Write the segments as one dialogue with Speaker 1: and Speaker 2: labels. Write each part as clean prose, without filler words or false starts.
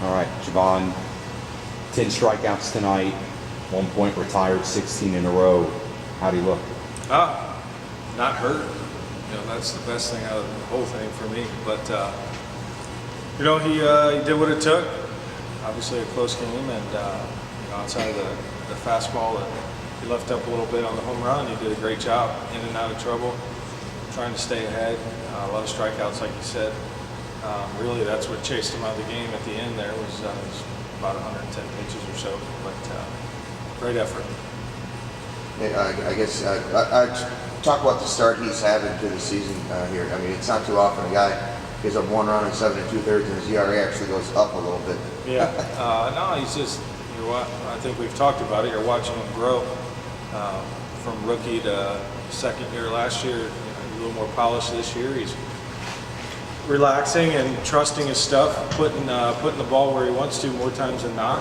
Speaker 1: All right, Javon, 10 strikeouts tonight, 1 point retired, 16 in a row. How do you look?
Speaker 2: Not hurt. That's the best thing out of the whole thing for me. But he did what it took. Obviously a close game, and outside of the fastball that he left up a little bit on the home run, he did a great job in and out of trouble, trying to stay ahead. A lot of strikeouts, like you said. Really, that's what chased him out of the game at the end. There was about 110 pitches or so, but great effort.
Speaker 3: I guess I talk about the start he's having to the season here. I mean, it's not too often a guy gives up 1 run in 7 2/3, and his ERA actually goes up a little bit.
Speaker 2: Yeah, no, he's just. I think we've talked about it. You're watching him grow from rookie to second year last year. He's a little more polished this year. He's relaxing and trusting his stuff, putting the ball where he wants to more times than not,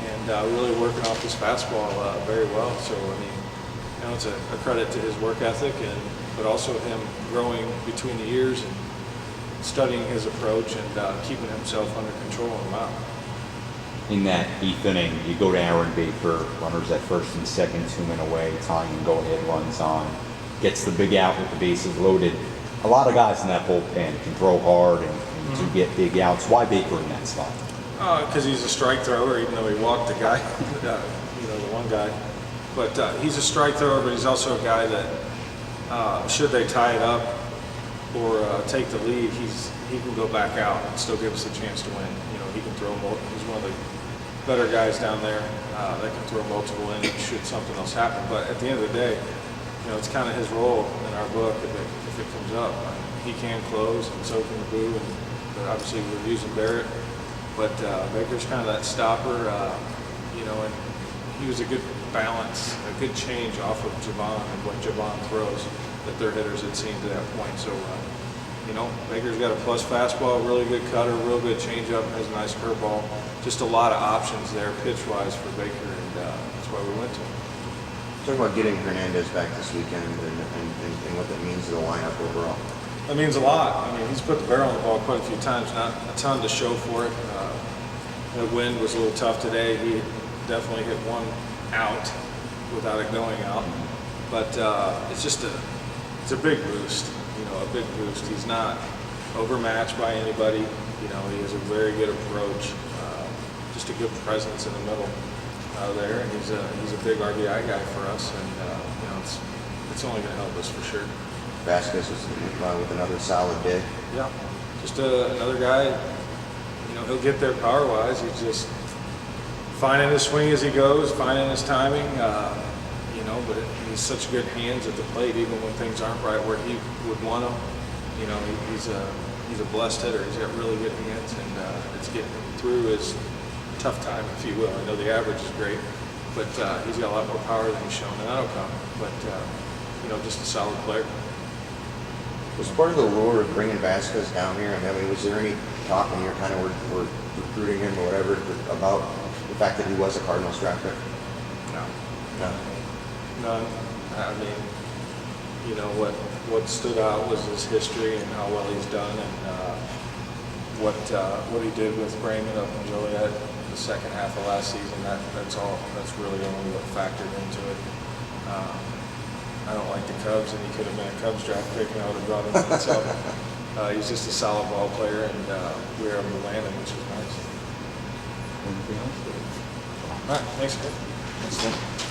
Speaker 2: and really working off his fastball very well. So I mean, it's a credit to his work ethic, but also him growing between the years and studying his approach and keeping himself under control on the mound.
Speaker 1: In that 8th inning, you go to Aaron Baker, runners at first and second, 2 men away, tying go-ahead runs on, gets the big out with the bases loaded. A lot of guys in that bullpen can throw hard and do get big outs. Why Baker in that spot?
Speaker 2: Because he's a strike thrower, even though he walked the guy, the one guy. But he's a strike thrower, but he's also a guy that, should they tie it up or take the lead, he can go back out and still give us a chance to win. He can throw. He's one of the better guys down there that can throw multiple innings should something else happen. But at the end of the day, it's kind of his role in our book if it comes up. He can close, and so can the Boo, but obviously we're using Barrett. But Baker's kind of that stopper, and he was a good balance, a good change off of Javon and what Javon throws that their hitters had seen to that point. So, Baker's got a plus fastball, really good cutter, real good changeup, has a nice curveball. Just a lot of options there pitch-wise for Baker, and that's why we went to him.
Speaker 3: Talk about getting Hernandez back this weekend and what that means to the lineup overall.
Speaker 2: That means a lot. I mean, he's put the barrel on the ball quite a few times, not a ton to show for it. The wind was a little tough today. He definitely hit one out without it going out. But it's a big boost, a big boost. He's not overmatched by anybody. He has a very good approach, just a good presence in the middle there, and he's a big RBI guy for us, and it's only going to help us for sure.
Speaker 3: Vasquez was with another solid day.
Speaker 2: Yeah, just another guy. He'll get there power-wise. He's just finding his swing as he goes, finding his timing. But he's such good hands at the plate, even when things aren't right where he would want them. He's a blessed hitter. He's got really good hands, and it's getting him through his tough time, if you will. I know the average is great, but he's got a lot more power than he's shown, and that'll come. But just a solid player.
Speaker 3: Was part of the lure of bringing Vasquez down here? I mean, was there any talk when you were recruiting him or whatever about the fact that he was a Cardinals draft pick?
Speaker 2: No. None. I mean, what stood out was his history and how well he's done, and what he did with Raymond up in Joliet the second half of last season. That's all. That's really only what factored into it. I don't like the Cubs, and he could have been a Cubs draft pick, and I would have brought him in. So he's just a solid ball player, and we were able to land him, which was nice.
Speaker 1: Anything else?
Speaker 2: All right, thanks, Chris.
Speaker 1: Thanks, Tim.